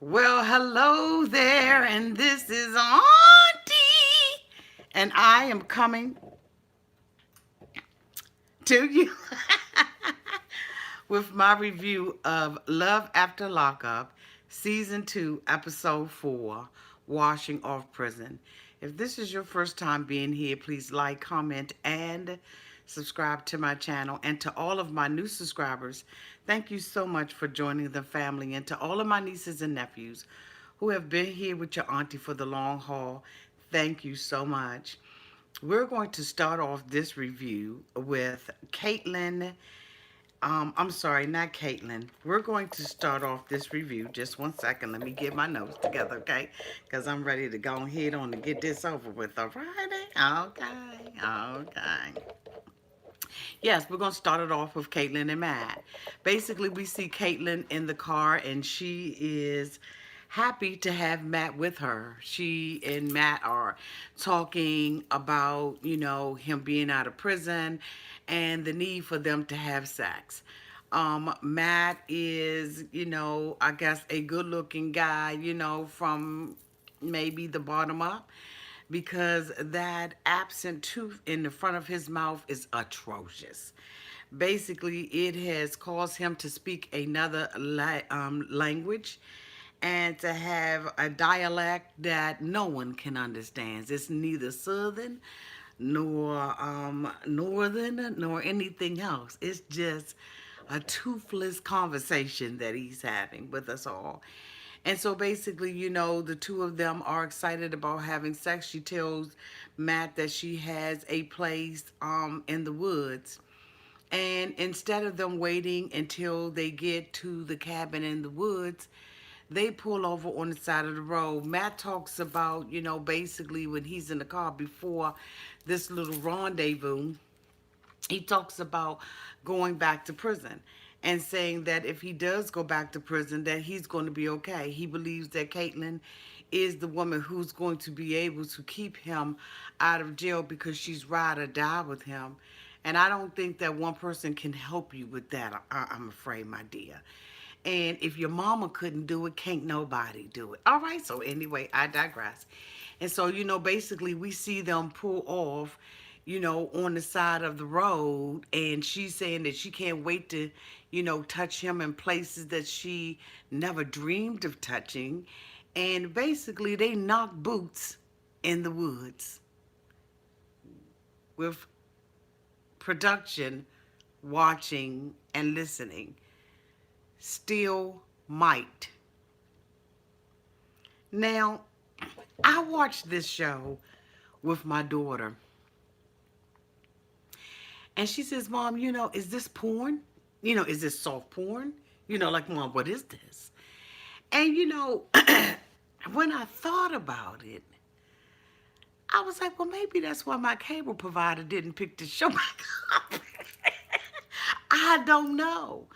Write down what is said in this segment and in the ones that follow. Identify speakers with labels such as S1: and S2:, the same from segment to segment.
S1: Well, hello there, and this is Auntie, and I am coming to you with my review of Love After Lockup, Season 2, Episode 4, Washing Off Prison. If this is your first time being here, please like, comment, and subscribe to my channel. And to all of my new subscribers, thank you so much for joining the family. And to all of my nieces and nephews who have been here with your auntie for the long haul, thank you so much. We're going to start off this review with Caitlyn. I'm sorry, not Kaitlyn. We're going to start off this review. Just one second. Let me get my notes together, okay? Because I'm ready to go ahead on and get this over with, all right? Okay. Yes, we're going to start it off with Caitlyn and Matt. Basically, we see Caitlyn in the car, and she is happy to have Matt with her. She and Matt are talking about, him being out of prison and the need for them to have sex. Matt is, I guess a good looking guy, from maybe the bottom up, because that absent tooth in the front of his mouth is atrocious. Basically, it has caused him to speak another language and to have a dialect that no one can understand. It's neither southern nor northern nor anything else. It's just a toothless conversation that he's having with us all. And so basically, the two of them are excited about having sex. She tells Matt that she has a place in the woods. And instead of them waiting until they get to the cabin in the woods, they pull over on the side of the road. Matt talks about, basically when he's in the car before this little rendezvous, he talks about going back to prison and saying that if he does go back to prison, that he's going to be okay. He believes that Caitlyn is the woman who's going to be able to keep him out of jail because she's ride or die with him. And I don't think that one person can help you with that, I'm afraid, my dear. And if your mama couldn't do it, can't nobody do it. All right, so anyway, I digress. And so, basically we see them pull off, on the side of the road. And she's saying that she can't wait to, touch him in places that she never dreamed of touching. And basically they knock boots in the woods with production watching and listening. Still might. Now, I watched this show with my daughter, and she says, Mom, is this porn? Is this soft porn? Like, Mom, what is this? And, when I thought about it, I was like, well, maybe that's why my cable provider didn't pick the show back up. I don't know.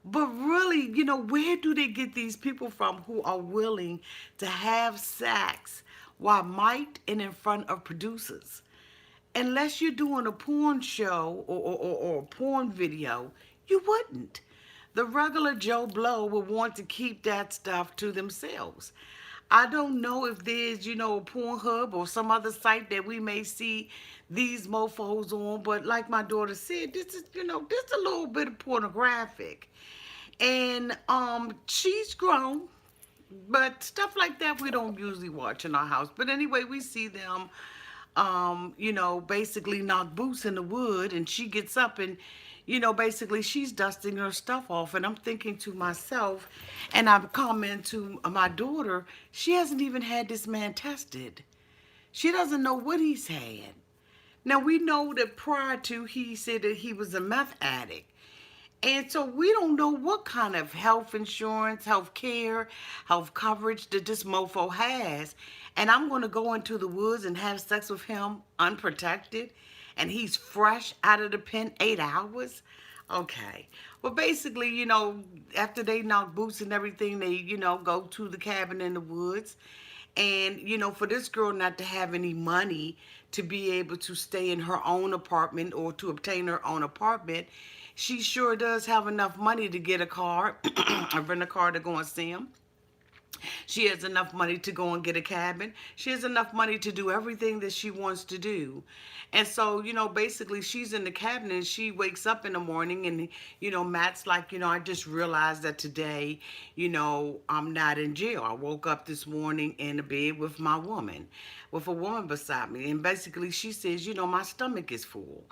S1: But really, where do they get these people from who are willing to have sex while might and in front of producers? Unless you're doing a porn show or a porn video, you wouldn't. The regular Joe Blow would want to keep that stuff to themselves. I don't know if there's, a Pornhub or some other site that we may see these mofos on, but like my daughter said, this is, this is a little bit of pornographic. And she's grown, but stuff like that we don't usually watch in our house. But anyway, we see them basically knock boots in the wood, and she gets up and, basically she's dusting her stuff off. And I'm thinking to myself, and I'm commenting to my daughter, she hasn't even had this man tested. She doesn't know what he's had. Now, we know that prior to, he said that he was a meth addict. And so we don't know what kind of health insurance, health care, health coverage that this mofo has. And I'm going to go into the woods and have sex with him unprotected. And he's fresh out of the pen 8 hours. Okay. Well, basically, after they knock boots and everything, they, go to the cabin in the woods. And, for this girl not to have any money to be able to stay in her own apartment or to obtain her own apartment, she sure does have enough money to get a car, or rent a car to go and see him. She has enough money to go and get a cabin. She has enough money to do everything that she wants to do. And so, basically she's in the cabin and she wakes up in the morning and, Matt's like, I just realized that today, I'm not in jail. I woke up this morning in the bed with a woman beside me. And basically she says, my stomach is full.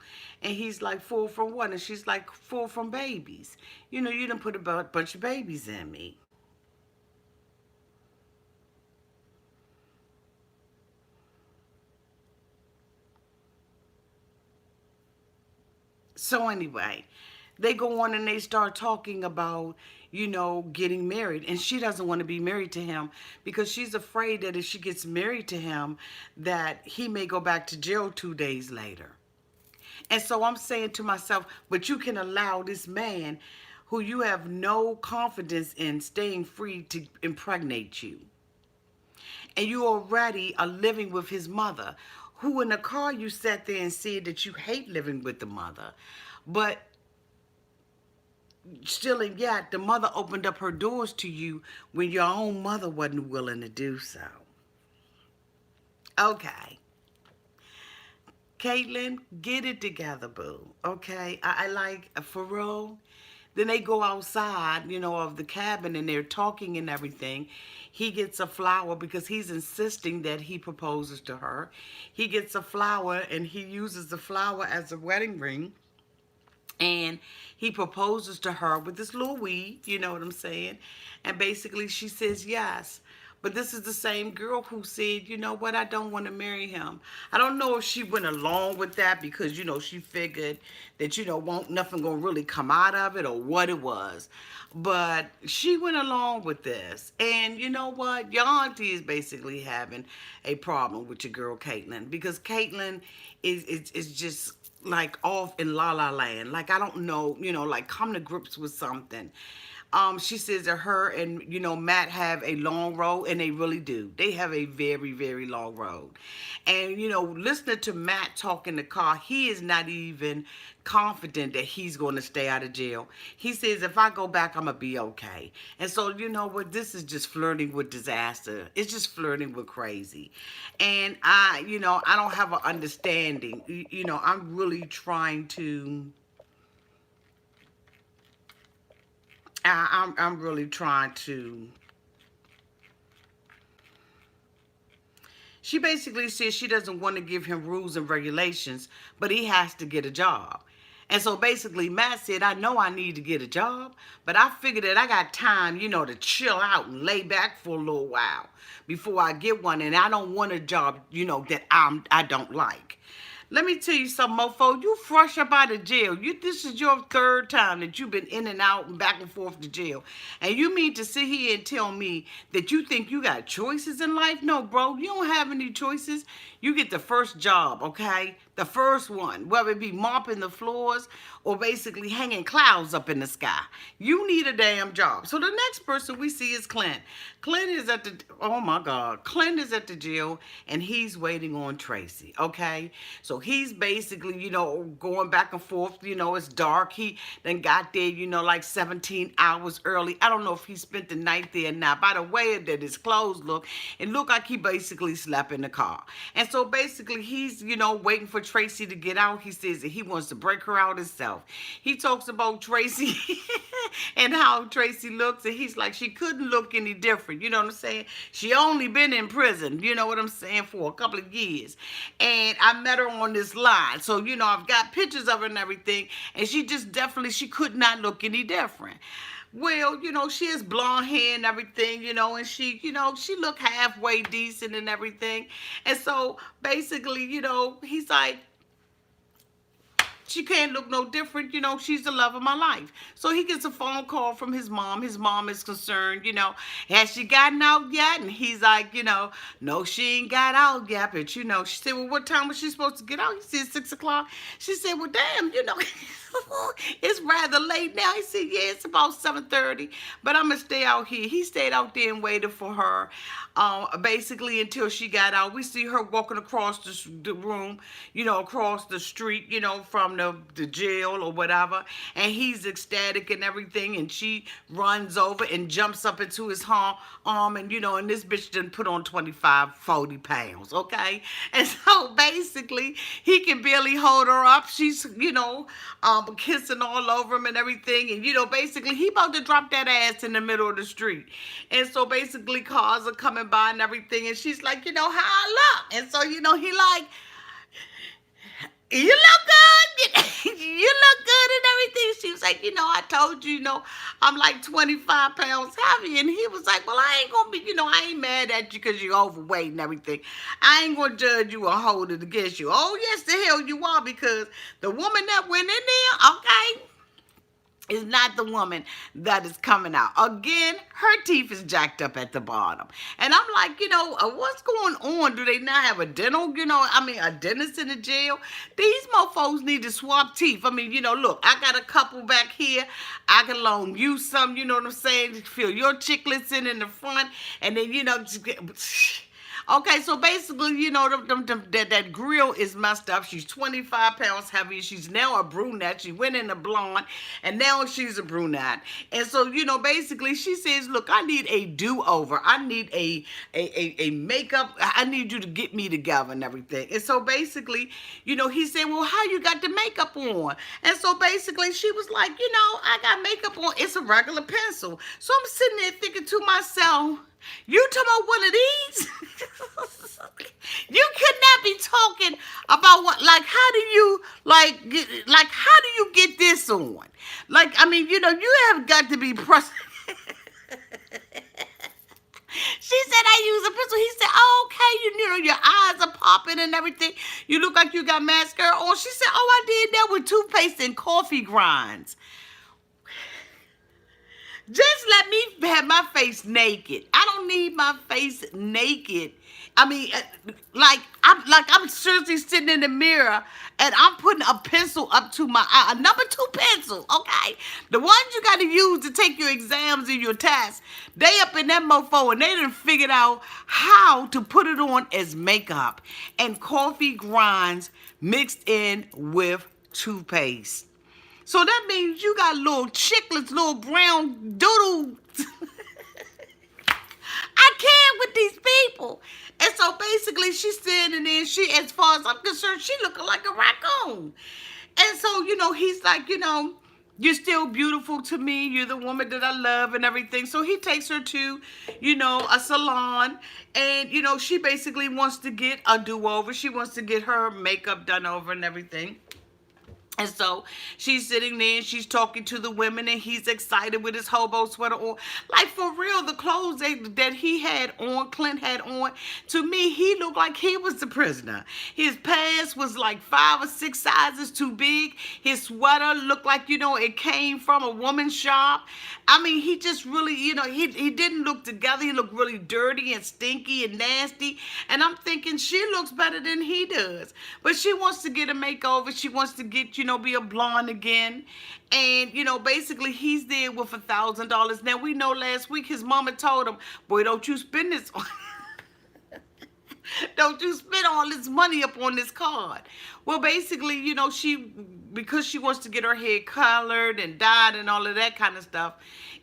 S1: And he's like, full from what? And she's like, full from babies. You done put a bunch of babies in me. So anyway, they go on and they start talking about, getting married. And she doesn't want to be married to him because she's afraid that if she gets married to him, that he may go back to jail 2 days later. And so I'm saying to myself, but you can allow this man who you have no confidence in staying free to impregnate you. And you already are living with his mother, who in the car you sat there and said that you hate living with the mother. But still and yet, the mother opened up her doors to you when your own mother wasn't willing to do so. Okay. Kaitlyn, get it together, boo. Okay? I like, for real. Then they go outside, of the cabin and they're talking and everything. He gets a flower because he's insisting that he proposes to her. He gets a flower and he uses the flower as a wedding ring. And he proposes to her with this little weed, you know what I'm saying? And basically she says yes. But this is the same girl who said, you know what, I don't want to marry him. I don't know if she went along with that because, she figured that, won't nothing gonna really come out of it or what it was. But she went along with this. And you know what? Your auntie is basically having a problem with your girl Kaitlyn because Kaitlyn is just like off in la la land. Like, I don't know, like come to grips with something. She says that her and, Matt have a long road, and they really do. They have a very, very long road. And, listening to Matt talk in the car, he is not even confident that he's going to stay out of jail. He says, if I go back, I'm going to be okay. And so, you know what? This is just flirting with disaster. It's just flirting with crazy. And I don't have an understanding. I'm really trying to... I'm really trying to... She basically says she doesn't want to give him rules and regulations, but he has to get a job. And so basically Matt said, I know I need to get a job, but I figured that I got time, to chill out and lay back for a little while before I get one. And I don't want a job, that I don't like. Let me tell you something, mofo. You fresh up out of jail. This is your third time that you've been in and out and back and forth to jail. And you mean to sit here and tell me that you think you got choices in life? No, bro. You don't have any choices. You get the first job, okay? The first one, whether it be mopping the floors or basically hanging clouds up in the sky. You need a damn job. So the next person we see is Clint. Clint is at the, oh my God, Clint is at the jail and he's waiting on Tracie, okay? So he's basically, going back and forth, it's dark. He then got there, like 17 hours early. I don't know if he spent the night there or not. By the way that his clothes look, it looked like he basically slept in the car. And so basically he's, waiting for Tracie to get out. He says that he wants to break her out himself. He talks about Tracie and how Tracie looks, and he's like, she couldn't look any different. You know what I'm saying? She only been in prison, you know what I'm saying, for a couple of years. And I met her on this line. So, I've got pictures of her and everything, and she just definitely, she could not look any different. Well, she has blonde hair and everything, and she, she looked halfway decent and everything. And so basically, he's like, she can't look no different, she's the love of my life. So he gets a phone call from his mom. His mom is concerned, has she gotten out yet? And he's like, no, she ain't got out yet. But, she said, well, what time was she supposed to get out? He said 6 o'clock. She said, well, damn, it's rather late now. He said, yeah, it's about 7:30, but I'm going to stay out here. He stayed out there and waited for her, basically until she got out. We see her walking across the room, across the street, from the jail or whatever, and he's ecstatic and everything, and she runs over and jumps up into his arm, and and this bitch done put on 25, 40 pounds, okay? And so basically, he can barely hold her up. She's, kissing all over him and everything, and basically, he about to drop that ass in the middle of the street. And so basically, cars are coming by and everything, and she's like, how I look? And so, he like, you look good. You look good and everything. She was like, I told you, I'm like 25 pounds heavy. And he was like, well, I ain't going to be, I ain't mad at you because you're overweight and everything. I ain't going to judge you or hold it against you. Oh, yes, the hell you are, because the woman that went in there, okay, is not the woman that is coming out. Again, her teeth is jacked up at the bottom. And I'm like, what's going on? Do they not have a dental, a dentist in the jail? These mofos need to swap teeth. I mean, look, I got a couple back here. I can loan you some, you know what I'm saying? Fill your chiclets in the front. And then, just get... Okay, so basically, that grill is messed up. She's 25 pounds heavy. She's now a brunette. She went in a blonde, and now she's a brunette. And so, basically, she says, look, I need a do-over. I need a makeup. I need you to get me together and everything. And so, basically, he said, well, how you got the makeup on? And so, basically, she was like, I got makeup on. It's a regular pencil. So, I'm sitting there thinking to myself, you talking about one of these? You could not be talking about what, like, how do you, how do you get this on? Like, I mean, you have got to be pressed. She said, I use a pencil. He said, oh, okay, your eyes are popping and everything. You look like you got mascara on. She said, oh, I did that with toothpaste and coffee grinds. Just let me have my face naked. I don't need my face naked. I mean, I'm seriously sitting in the mirror and I'm putting a pencil up to my eye, a number 2 pencil, okay? The ones you got to use to take your exams and your tests, they up in that mofo and they done figured out how to put it on as makeup and coffee grinds mixed in with toothpaste. So that means you got little chiclets, little brown doodle. I can't with these people. And so basically she's standing there, as far as I'm concerned, she looking like a raccoon. And so, he's like, you're still beautiful to me. You're the woman that I love and everything. So he takes her to, a salon. And, she basically wants to get a do-over. She wants to get her makeup done over and everything. And so she's sitting there and she's talking to the women and he's excited with his hobo sweater on. Like, for real, the clothes that he had on, Clint had on, to me, he looked like he was the prisoner. His pants was like 5 or 6 sizes too big. His sweater looked like, it came from a woman's shop. I mean, he just really, he didn't look together. He looked really dirty and stinky and nasty. And I'm thinking she looks better than he does. But she wants to get a makeover. She wants to get, be a blonde again. And, basically he's there with $1,000. Now, we know last week his mama told him, boy, don't you spend this on... Don't you spend all this money up on this card. Well, basically, because she wants to get her hair colored and dyed and all of that kind of stuff,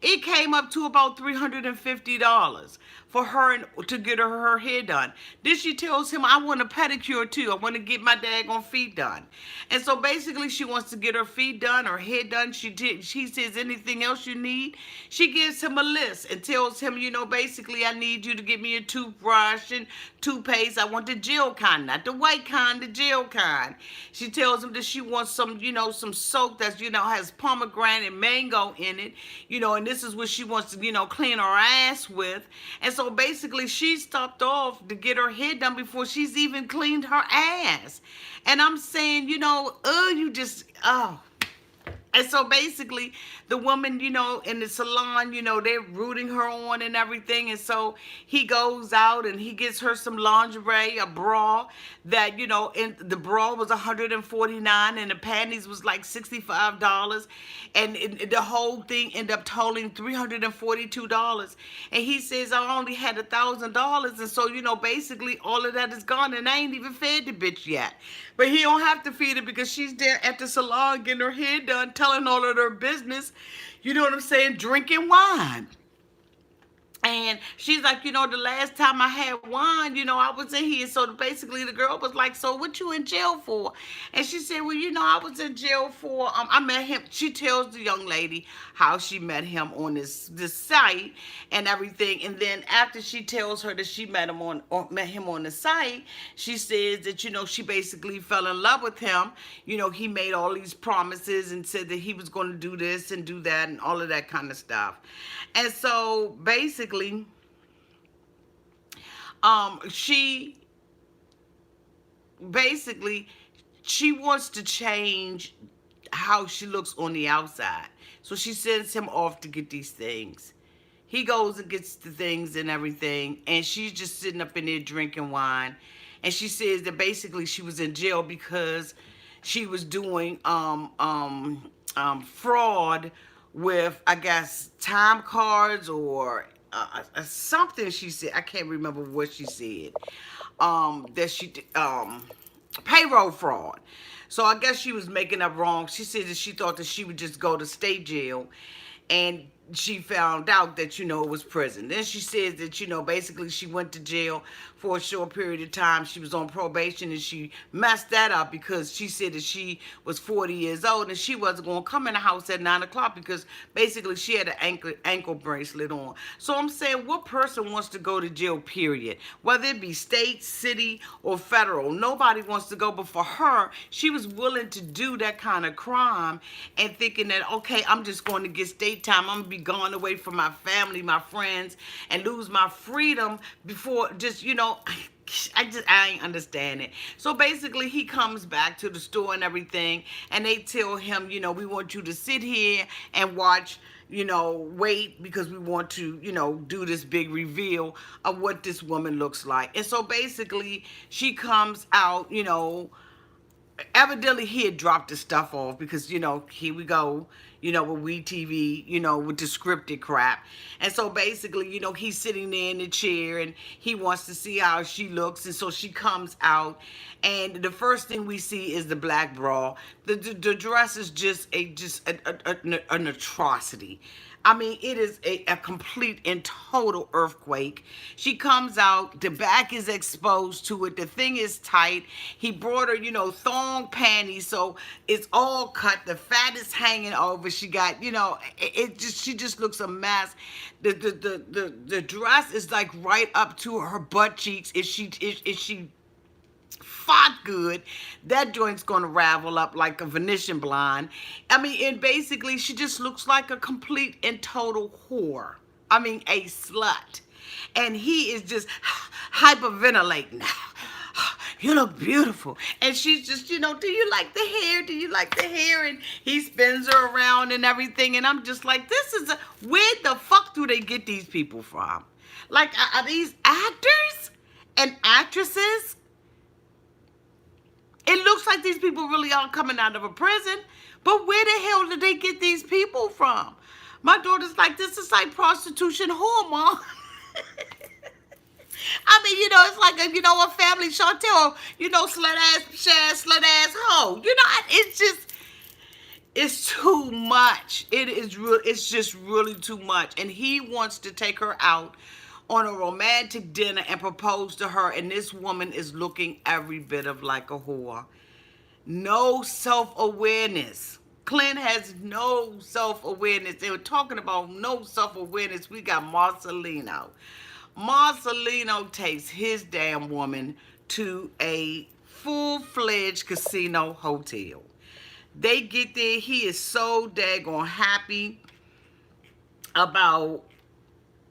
S1: it came up to about $350 for her to get her hair done. Then she tells him, I want a pedicure too. I want to get my daggone feet done. And so basically she wants to get her feet done, her hair done. She says, anything else you need? She gives him a list and tells him, basically I need you to get me a toothbrush and toothpaste. I want the gel kind, not the white kind, the gel kind. She tells him that she wants some, some soap that's, has pomegranate and mango in it, and this is what she wants to, clean her ass with. And so basically she stopped off to get her hair done before she's even cleaned her ass. And I'm saying, And so basically, the woman, in the salon, they're rooting her on and everything. And so he goes out and he gets her some lingerie, a bra that, and the bra was $149 and the panties was like $65. And the whole thing ended up totaling $342. And he says, I only had $1,000. And so, basically all of that is gone and I ain't even fed the bitch yet. But he don't have to feed her because she's there at the salon getting her hair done, telling all of her business, you know what I'm saying, drinking wine. And she's like, the last time I had wine, I was in here. So basically the girl was like, so what you in jail for? And she said, well, I was in jail for, I met him. She tells the young lady how she met him on this site and everything. And then after she tells her that she met him on the site, she says that, she basically fell in love with him. He made all these promises and said that he was going to do this and do that and all of that kind of stuff. And so basically, she wants to change how she looks on the outside. So she sends him off to get these things. He goes and gets the things and everything, and she's just sitting up in there drinking wine. And she says that basically she was in jail because she was doing fraud with, I guess, time cards or something she said. I can't remember what she said. That she payroll fraud. So I guess she was making up wrong. She said that she thought that she would just go to state jail, and she found out that, it was prison. Then she says that, basically she went to jail for a short period of time. She was on probation and she messed that up because she said that she was 40 years old and she wasn't going to come in the house at 9 o'clock because basically she had an ankle bracelet on. So I'm saying, what person wants to go to jail, period? Whether it be state, city, or federal. Nobody wants to go, but for her, she was willing to do that kind of crime and thinking that, okay, I'm just going to get state time. I'm going to be gone away from my family, my friends, and lose my freedom before just, I ain't understand it. So basically he comes back to the store and everything, and they tell him, we want you to sit here and watch, wait, because we want to, do this big reveal of what this woman looks like. And so basically she comes out, evidently he had dropped the stuff off because, here we go, with WeTV, with the scripted crap. And so basically, he's sitting there in the chair and he wants to see how she looks. And so she comes out and the first thing we see is the black bra. The dress is just an atrocity. I mean, it is a complete and total earthquake. She comes out, the back is exposed to it, the thing is tight. He brought her, thong panties, so it's all cut, the fat is hanging over. She got, she just looks a mess. The dress is like right up to her butt cheeks. If she fought good, that joint's gonna ravel up like a Venetian blind. I mean, and basically she just looks like a complete and total whore. I mean, a slut. And he is just hyperventilating. You look beautiful. And she's just, do you like the hair? Do you like the hair? And he spins her around and everything. And I'm just like, where the fuck do they get these people from? Like, are these actors and actresses? It looks like these people really are coming out of a prison, but where the hell did they get these people from? My daughter's like, this is like prostitution whore, Mom. I mean, it's like a family Chantel, slut ass hoe. It's too much. It's just really too much. And he wants to take her out on a romantic dinner and propose to her, and this woman is looking every bit of like a whore. No self-awareness. Clint has no self-awareness. They were talking about no self-awareness. We got Marcelino. Marcelino takes his damn woman to a full-fledged casino hotel. They get there. He is so daggone happy about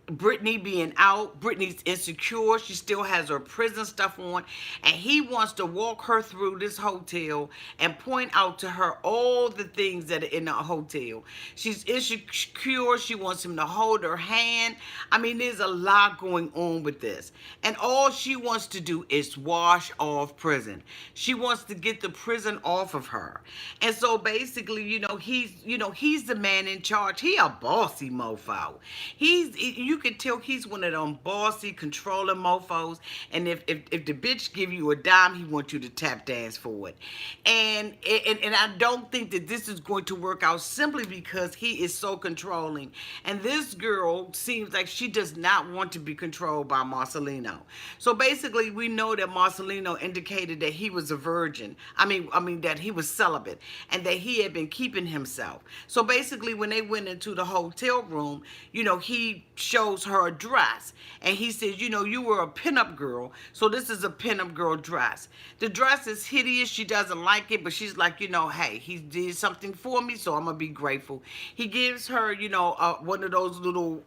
S1: Brittany being out. Brittany's insecure. She still has her prison stuff on. And he wants to walk her through this hotel and point out to her all the things that are in the hotel. She's insecure. She wants him to hold her hand. I mean, there's a lot going on with this. And all she wants to do is wash off prison. She wants to get the prison off of her. And so basically, he's the man in charge. He a bossy mofo. You can tell he's one of them bossy, controlling mofos. And if the bitch give you a dime, he wants you to tap dance for it. And I don't think that this is going to work out simply because he is so controlling. And this girl seems like she does not want to be controlled by Marcelino. So basically, we know that Marcelino indicated that he was a virgin. I mean that he was celibate and that he had been keeping himself. So basically, when they went into the hotel room, he shows her a dress. And he says, you were a pinup girl, so this is a pinup girl dress. The dress is hideous. She doesn't like it, but she's like, hey, he did something for me, so I'm going to be grateful. He gives her, one of those little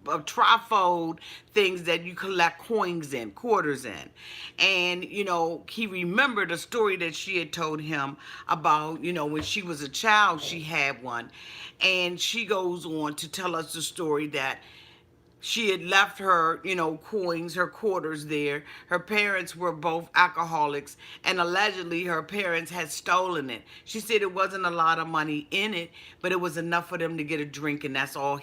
S1: trifold things that you collect coins in, quarters in. And, he remembered a story that she had told him about, when she was a child, she had one. And she goes on to tell us the story that she had left her, coins, her quarters there. Her parents were both alcoholics, and allegedly her parents had stolen it. She said it wasn't a lot of money in it, but it was enough for them to get a drink, and that's all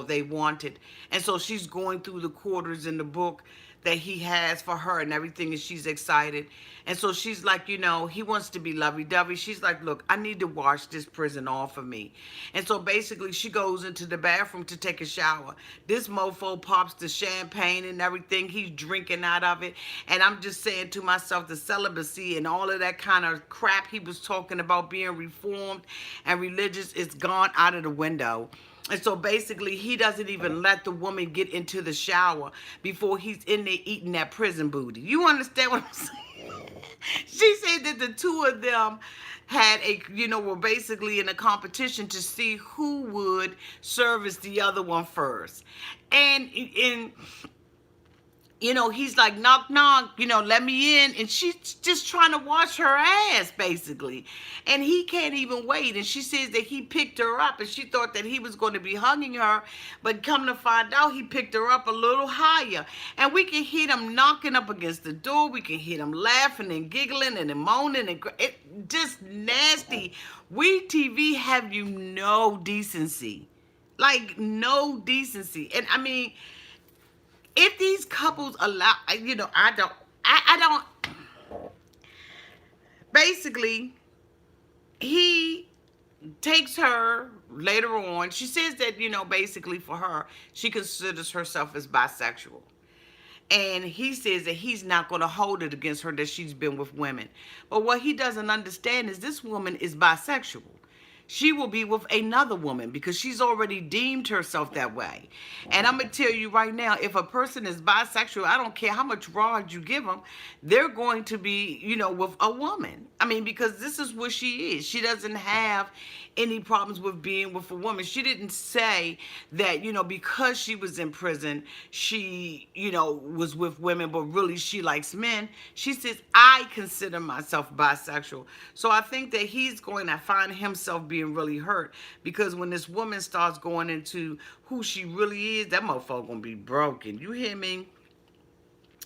S1: they wanted. And so she's going through the quarters in the book that he has for her and everything, and she's excited. And so she's like, he wants to be lovey-dovey. She's like, look, I need to wash this prison off of me. And so basically she goes into the bathroom to take a shower. This mofo pops the champagne and everything. He's drinking out of it. And I'm just saying to myself, the celibacy and all of that kind of crap he was talking about being reformed and religious is gone out of the window. And so basically, he doesn't even let the woman get into the shower before he's in there eating that prison booty. You understand what I'm saying? She said that the two of them had were basically in a competition to see who would service the other one first. And he's like, knock, knock, let me in. And she's just trying to wash her ass, basically. And he can't even wait. And she says that he picked her up, and she thought that he was going to be hugging her. But come to find out, he picked her up a little higher. And we can hear them knocking up against the door. We can hear them laughing and giggling and moaning. And it just nasty. We TV have you no decency. Like, no decency. And I mean, if these couples allow, I don't, basically, he takes her later on. She says that, basically for her, she considers herself as bisexual. And he says that he's not going to hold it against her that she's been with women. But what he doesn't understand is this woman is bisexual. She will be with another woman because she's already deemed herself that way. And I'm going to tell you right now, if a person is bisexual, I don't care how much rod you give them, they're going to be, with a woman. I mean, because this is what she is. She doesn't have any problems with being with a woman. She didn't say that, because she was in prison, she, was with women, but really she likes men. She says, I consider myself bisexual. So I think that he's going to find himself being really hurt because when this woman starts going into who she really is, that motherfucker gonna be broken. You hear me?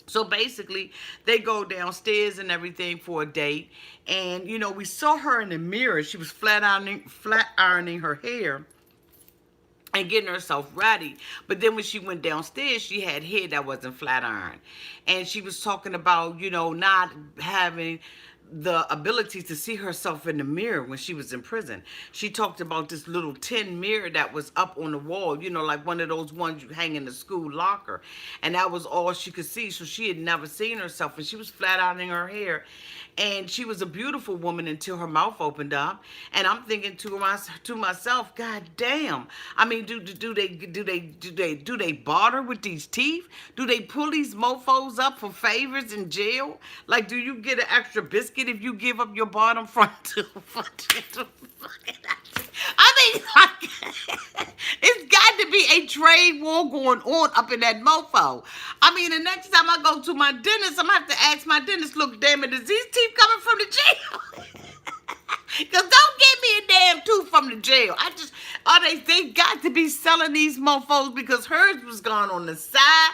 S1: So basically, they go downstairs and everything for a date. And, we saw her in the mirror. She was flat ironing her hair and getting herself ready. But then when she went downstairs, she had hair that wasn't flat ironed. And she was talking about, not having the ability to see herself in the mirror when she was in prison. She talked about this little tin mirror that was up on the wall, like one of those ones you hang in the school locker. And that was all she could see. So she had never seen herself, and she was flat ironing her hair. And she was a beautiful woman until her mouth opened up. And I'm thinking to myself, God damn. I mean, do they barter with these teeth? Do they pull these mofos up for favors in jail? Like, do you get an extra biscuit if you give up your bottom front to I mean, like, it's got to be a trade war going on up in that mofo. I mean, the next time I go to my dentist, I'm gonna have to ask my dentist, look, damn it, is these teeth coming from the jail? Because don't give me a damn tooth from the jail. They got to be selling these mofos because hers was gone on the side,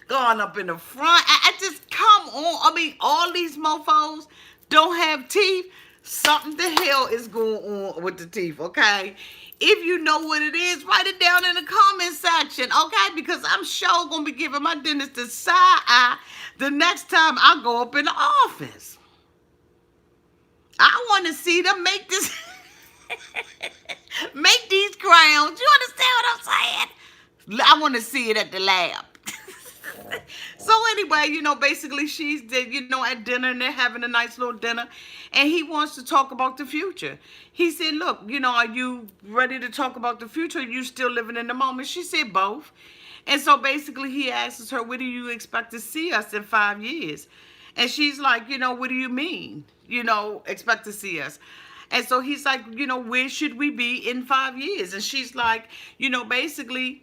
S1: gone up in the front. I just, come on. I mean, all these mofos don't have teeth. Something the hell is going on with the teeth, okay? If you know what it is, write it down in the comment section, okay? Because I'm sure going to be giving my dentist the side eye the next time I go up in the office. I want to see them make this, make these crowns. You understand what I'm saying? I want to see it at the lab. So anyway, basically she's, at dinner and they're having a nice little dinner. And he wants to talk about the future. He said, look, are you ready to talk about the future? Or are you still living in the moment? She said both. And so basically he asks her, what do you expect to see us in 5 years? And she's like, what do you mean? Expect to see us. And so he's like, where should we be in 5 years? And she's like, basically,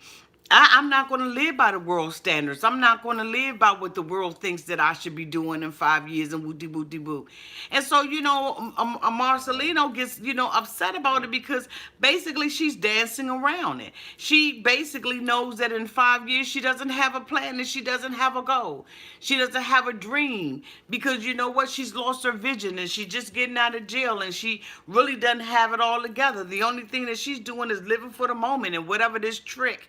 S1: I'm not going to live by the world standards. I'm not going to live by what the world thinks that I should be doing in 5 years and woo-de woo-de woo. And so, Marcelino gets, upset about it because basically she's dancing around it. She basically knows that in 5 years she doesn't have a plan and she doesn't have a goal. She doesn't have a dream because you know what? She's lost her vision and she's just getting out of jail and she really doesn't have it all together. The only thing that she's doing is living for the moment and whatever this trick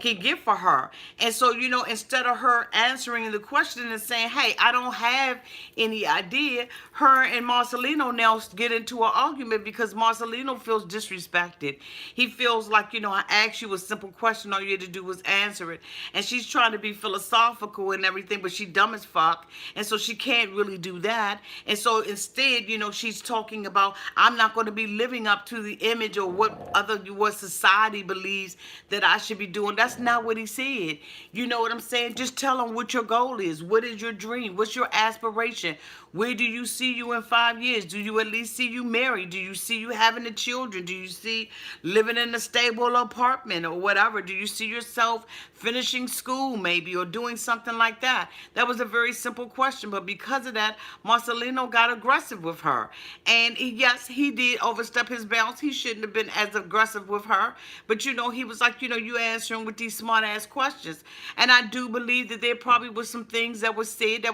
S1: can get for her. And so, instead of her answering the question and saying, hey, I don't have any idea, her and Marcelino now get into an argument because Marcelino feels disrespected. He feels like, I asked you a simple question, all you had to do was answer it. And she's trying to be philosophical and everything, but she dumb as fuck. And so she can't really do that. And so instead, she's talking about, I'm not going to be living up to the image or what society believes that I should be doing. That's not what he said. You know what I'm saying? Just tell him what your goal is. What is your dream? What's your aspiration? Where do you see you in 5 years? Do you at least see you married? Do you see you having the children? Do you see living in a stable apartment or whatever? Do you see yourself finishing school maybe or doing something like that? That was a very simple question, but because of that, Marcelino got aggressive with her. And yes, he did overstep his bounds. He shouldn't have been as aggressive with her. But he was like, you answering with these smart ass questions. And I do believe that there probably was some things that was said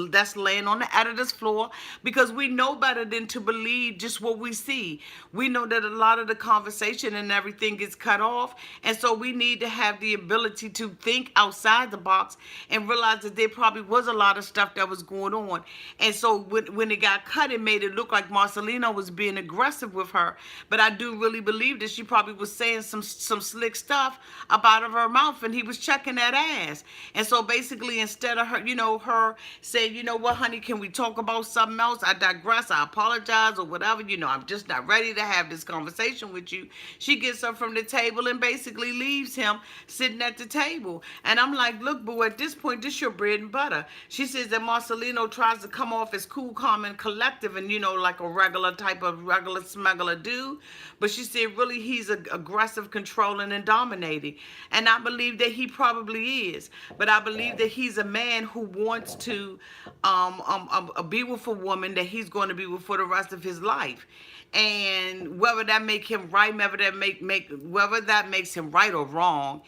S1: that's laying on the editor's floor because we know better than to believe just what we see. We know that a lot of the conversation and everything gets cut off. And so we need to have the ability to think outside the box and realize that there probably was a lot of stuff that was going on. And so when it got cut, it made it look like Marcelino was being aggressive with her. But I do really believe that she probably was saying some slick stuff about of her mouth and he was checking that ass. And so basically instead of her, her saying, what, honey, can we talk about something else? I digress. I apologize or whatever. I'm just not ready to have this conversation with you. She gets up from the table and basically leaves him sitting at the table. And I'm like, look, boo, at this point, this your bread and butter. She says that Marcelino tries to come off as cool, calm, and collective and, like a regular smuggler dude. But she said, really, he's aggressive, controlling, and dominating. And I believe that he probably is. But I believe that he's a man who wants to be with a woman that he's going to be with for the rest of his life. And whether that make him right, whether that makes him right or wrong,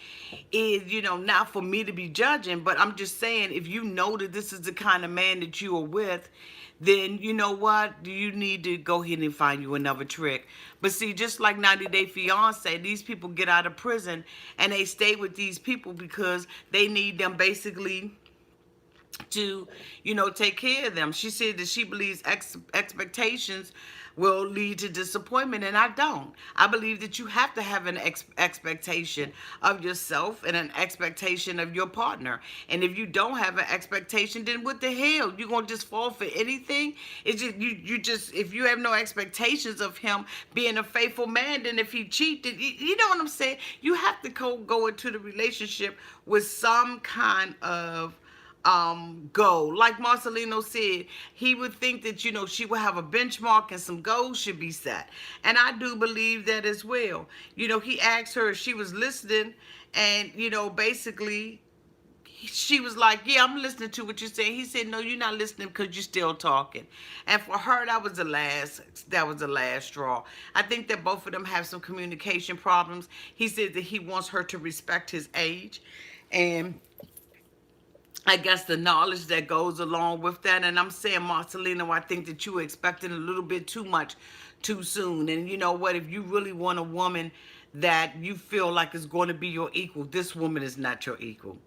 S1: is not for me to be judging. But I'm just saying, if you know that this is the kind of man that you are with, then you know what? You need to go ahead and find you another trick. But see, just like 90 Day Fiance, these people get out of prison and they stay with these people because they need them basically to, take care of them. She said that she believes expectations will lead to disappointment, and I don't. I believe that you have to have an expectation of yourself and an expectation of your partner. And if you don't have an expectation, then what the hell? You gonna just fall for anything? It's just you just if you have no expectations of him being a faithful man, then if he cheated, you know what I'm saying? You have to go into the relationship with some kind of goal. Like Marcelino said, he would think that, she would have a benchmark and some goals should be set. And I do believe that as well. He asked her if she was listening, and, basically she was like, yeah, I'm listening to what you're saying. He said, no, you're not listening because you're still talking. And for her, that was the last straw. I think that both of them have some communication problems. He said that he wants her to respect his age, and I guess the knowledge that goes along with that. And I'm saying, Marcelino, I think that you were expecting a little bit too much too soon. And you know what? If you really want a woman that you feel like is going to be your equal, this woman is not your equal.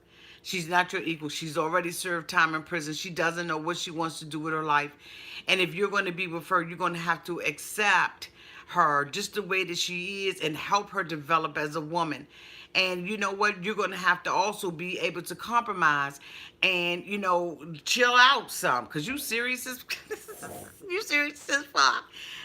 S1: She's not your equal. She's already served time in prison. She doesn't know what she wants to do with her life. And if you're going to be with her, you're going to have to accept her just the way that she is and help her develop as a woman. And you know what? You're going to have to also be able to compromise and, chill out some. Because you serious as, you serious as fuck.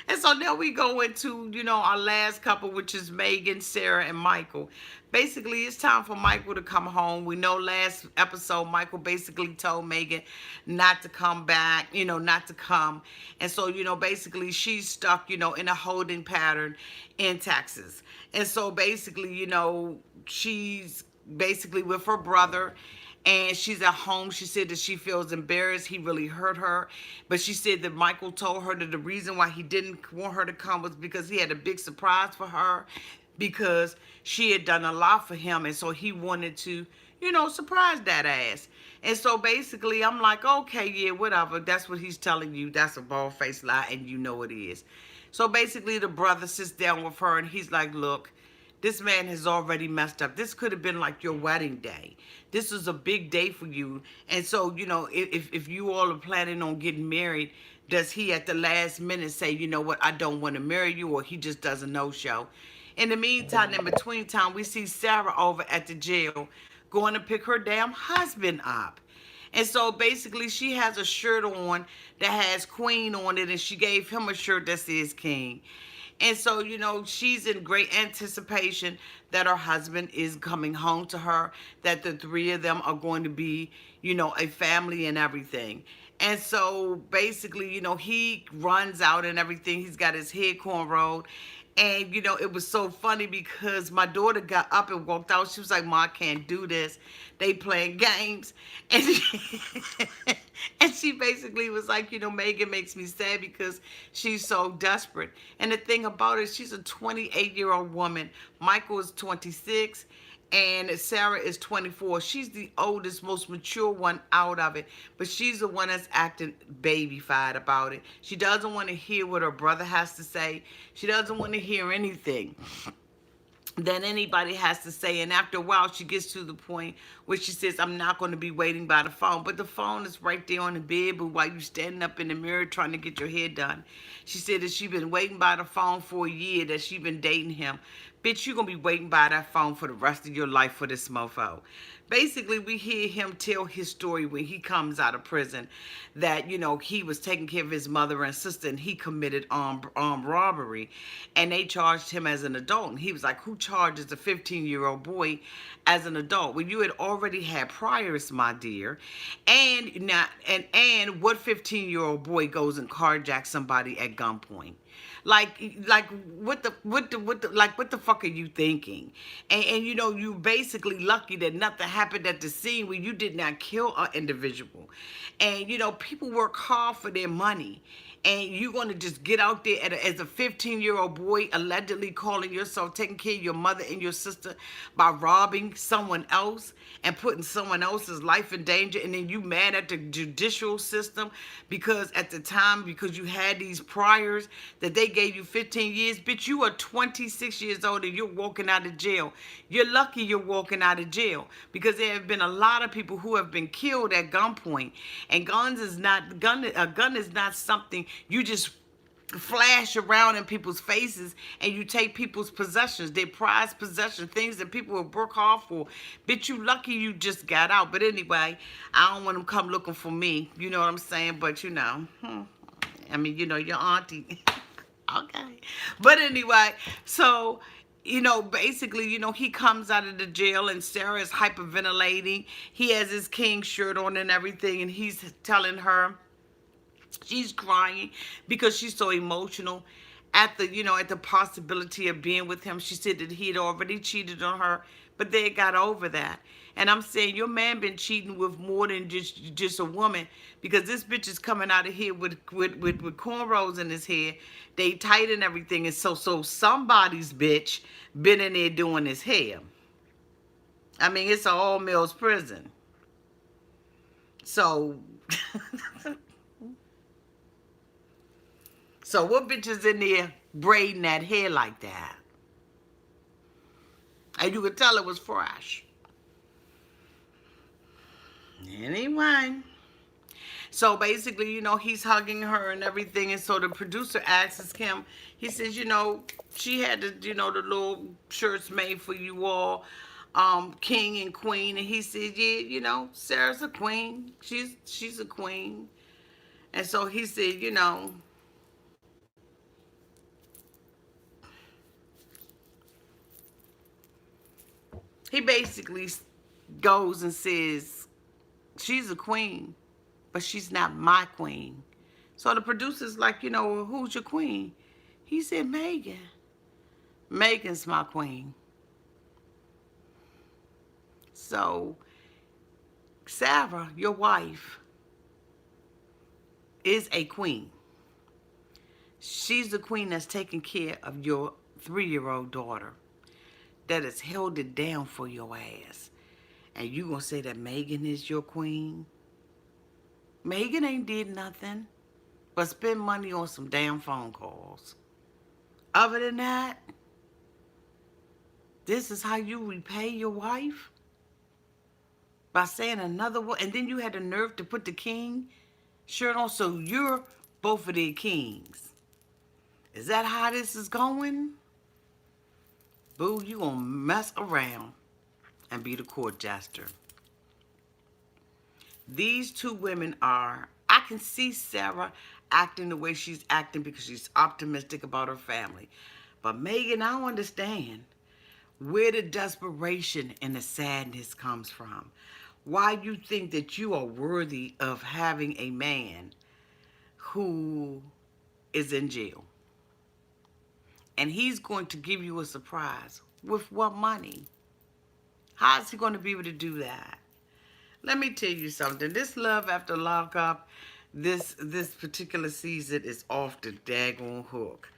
S1: And so now we go into, our last couple, which is Megan, Sarah, and Michael. Basically, it's time for Michael to come home. We know last episode, Michael basically told Megan not to come back, not to come. And so, basically she's stuck, in a holding pattern in Texas. And so basically, she's basically with her brother, and she's at home. She said that she feels embarrassed. He really hurt her. But she said that Michael told her that the reason why he didn't want her to come was because he had a big surprise for her, because she had done a lot for him. And so he wanted to, surprise that ass. And so basically I'm like, okay, yeah, whatever. That's what he's telling you. That's a bald-faced lie, and you know it is. So basically the brother sits down with her, and he's like, look, this man has already messed up. This could have been like your wedding day. This is a big day for you. And so, if you all are planning on getting married, does he at the last minute say, you know what, I don't want to marry you, or he just does a no-show? In the meantime, in between time, we see Sarah over at the jail going to pick her damn husband up. And so basically she has a shirt on that has Queen on it, and she gave him a shirt that says King. And so, she's in great anticipation that her husband is coming home to her, that the three of them are going to be, a family and everything. And so basically, he runs out and everything. He's got his head cornrowed. And, it was so funny because my daughter got up and walked out. She was like, Ma, I can't do this. They playing games. And and she basically was like, Megan makes me sad because she's so desperate. And the thing about it, she's a 28-year-old woman. Michael is 26. And Sarah is 24. She's the oldest, most mature one out of it. But she's the one that's acting baby-fied about it. She doesn't want to hear what her brother has to say. She doesn't want to hear anything that anybody has to say. And after a while, she gets to the point where she says, I'm not going to be waiting by the phone. But the phone is right there on the bed, but while you standing up in the mirror trying to get your hair done. She said that she's been waiting by the phone for a year, that she's been dating him. Bitch, you're going to be waiting by that phone for the rest of your life for this mofo. Basically, we hear him tell his story when he comes out of prison that, he was taking care of his mother and sister, and he committed armed robbery. And they charged him as an adult. And he was like, who charges a 15-year-old boy as an adult? Well, you had already had priors, my dear. And what 15-year-old boy goes and carjacks somebody at gunpoint? Like what the fuck are you thinking? And you basically lucky that nothing happened at the scene where you did not kill an individual. And people work hard for their money. And you're going to just get out there as a 15-year-old boy, allegedly calling yourself taking care of your mother and your sister by robbing someone else and putting someone else's life in danger. And then you mad at the judicial system because at the time, because you had these priors that they gave you 15 years. Bitch, you are 26 years old and you're walking out of jail. You're lucky you're walking out of jail because there have been a lot of people who have been killed at gunpoint. And a gun is not something you just flash around in people's faces and you take people's possessions, their prized possessions, things that people will work hard for. Bitch, you lucky you just got out. But anyway, I don't want them come looking for me. You know what I'm saying? But I mean, your auntie. Okay. But anyway, so basically, he comes out of the jail and Sarah is hyperventilating. He has his king shirt on and everything, and he's telling her, she's crying because she's so emotional at the possibility of being with him. She said that he had already cheated on her, but they got over that. And I'm saying your man been cheating with more than just a woman, because this bitch is coming out of here with cornrows in his hair. They tight and everything, and so somebody's bitch been in there doing his hair. I mean, it's an all males prison. So So what bitch is in there braiding that hair like that? And you could tell it was fresh. Anyway. So basically, he's hugging her and everything. And so the producer asks him, he says, she had the little shirts made for you all, king and queen. And he said, yeah, Sarah's a queen. She's a queen. And so he said, he basically goes and says, she's a queen, but she's not my queen. So the producer's like, well, who's your queen? He said, Megan. Megan's my queen. So Sarah, your wife, is a queen. She's the queen that's taking care of your 3-year-old daughter, that has held it down for your ass. And you gonna say that Megan is your queen? Megan ain't did nothing but spend money on some damn phone calls. Other than that, this is how you repay your wife? By saying another one, and then you had the nerve to put the king shirt on, so you're both of their kings. Is that how this is going? Boo, you gonna mess around and be the court jester. These two women I can see Sarah acting the way she's acting because she's optimistic about her family. But Megan, I don't understand where the desperation and the sadness comes from. Why you think that you are worthy of having a man who is in jail. And he's going to give you a surprise. With what money? How is he going to be able to do that? Let me tell you something. This Love After Lockup, this particular season is off the daggone hook.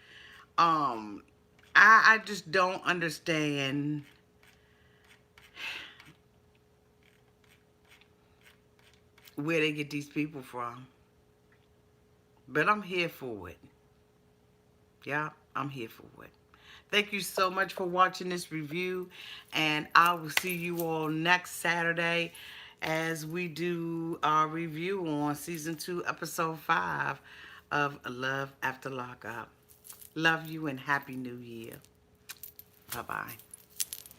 S1: I just don't understand where they get these people from. But I'm here for it. Yeah, I'm here for it. Thank you so much for watching this review, and I will see you all next Saturday as we do our review on Season 2, Episode 5 of Love After Lockup. Love you and Happy New Year. Bye-bye.